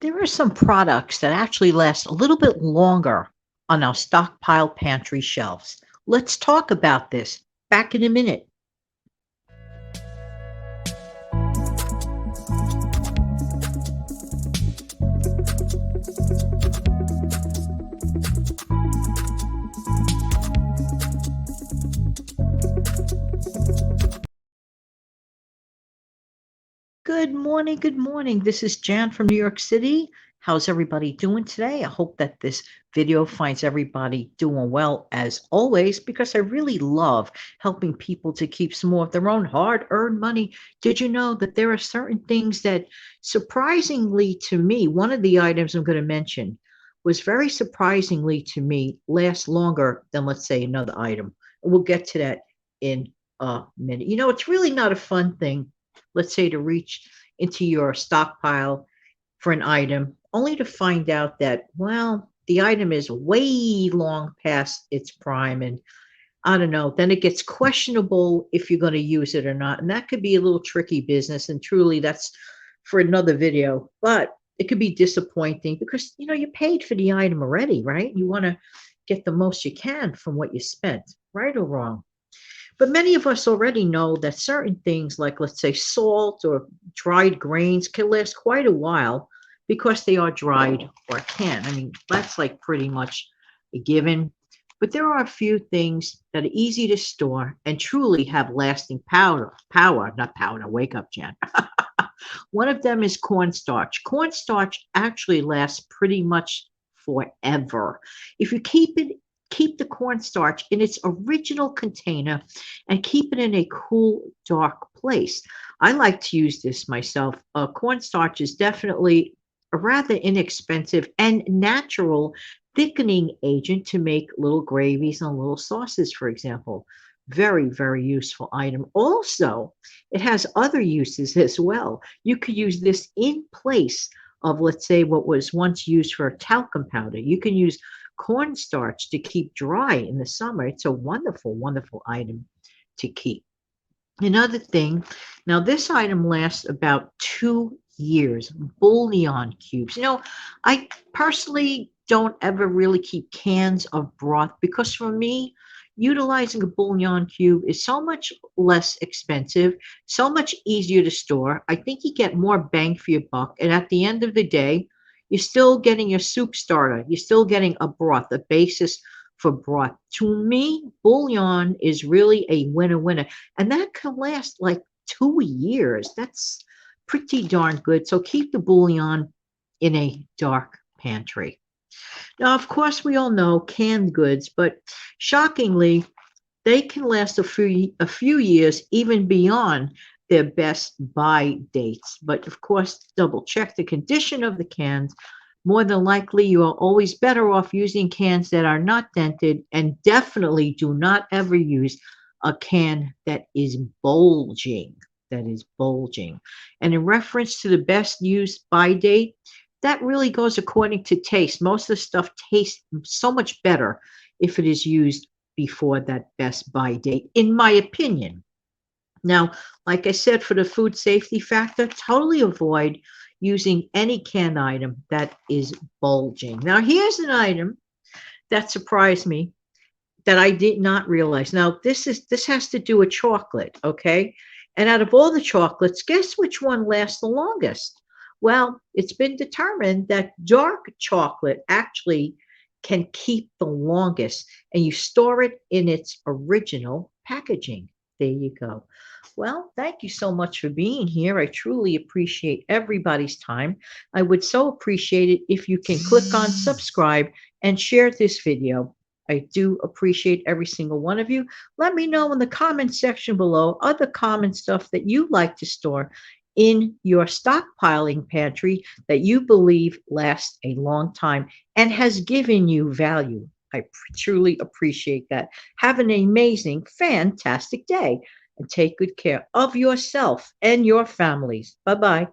There are some products that actually last a little bit longer on our stockpile pantry shelves. Let's talk about this. Back in a minute. Good morning. Good morning. This is Jan from New York City. How's everybody doing today? I hope that this video finds everybody doing well as always, because I really love helping people to keep some more of their own hard earned money. Did you know that there are certain things that, surprisingly to me, one of the items I'm going to mention was very surprisingly to me last longer than, let's say, another item. We'll get to that in a minute. It's really not a fun thing, let's say, to reach into your stockpile for an item only to find out that, well, the item is way long past its prime. And I don't know, then it gets questionable if you're going to use it or not. And that could be a little tricky business. And truly, that's for another video. But it could be disappointing because, you paid for the item already, right? You want to get the most you can from what you spent, right or wrong. But many of us already know that certain things, like, let's say, salt or dried grains, can last quite a while because they are dried or canned. I mean, that's like pretty much a given. But there are a few things that are easy to store and truly have lasting not powder, wake up, Jan. One of them is cornstarch. Cornstarch actually lasts pretty much forever. If you keep the cornstarch in its original container and keep it in a cool, dark place. I like to use this myself. Cornstarch is definitely a rather inexpensive and natural thickening agent to make little gravies and little sauces, for example. Very, very useful item. Also, it has other uses as well. You could use this in place of, let's say, what was once used for talcum powder. You can use cornstarch to keep dry in the summer. It's a wonderful, wonderful item to keep. Another thing, now this item lasts about 2 years, bouillon cubes. I personally don't ever really keep cans of broth because for me, utilizing a bouillon cube is so much less expensive, so much easier to store. I think you get more bang for your buck. And at the end of the day, you're still getting your soup starter. You're still getting a broth, a basis for broth. To me, bouillon is really a winner. And that can last like 2 years. That's pretty darn good. So keep the bouillon in a dark pantry. Now, of course, we all know canned goods, but shockingly, they can last a few years, even beyond their best buy dates. But of course, double check the condition of the cans. More than likely, you are always better off using cans that are not dented, and definitely do not ever use a can that is bulging. That is bulging. And in reference to the best use by date, that really goes according to taste. Most of the stuff tastes so much better if it is used before that best buy date, in my opinion. Now, like I said, for the food safety factor, totally avoid using any canned item that is bulging. Now, here's an item that surprised me that I did not realize. Now, this has to do with chocolate, okay? And out of all the chocolates, guess which one lasts the longest? Well, it's been determined that dark chocolate actually can keep the longest, and you store it in its original packaging. There you go. Well, thank you so much for being here. I truly appreciate everybody's time. I would so appreciate it if you can click on subscribe and share this video. I do appreciate every single one of you. Let me know in the comment section below other common stuff that you like to store in your stockpiling pantry that you believe lasts a long time and has given you value. I truly appreciate that. Have an amazing, fantastic day and take good care of yourself and your families. Bye bye.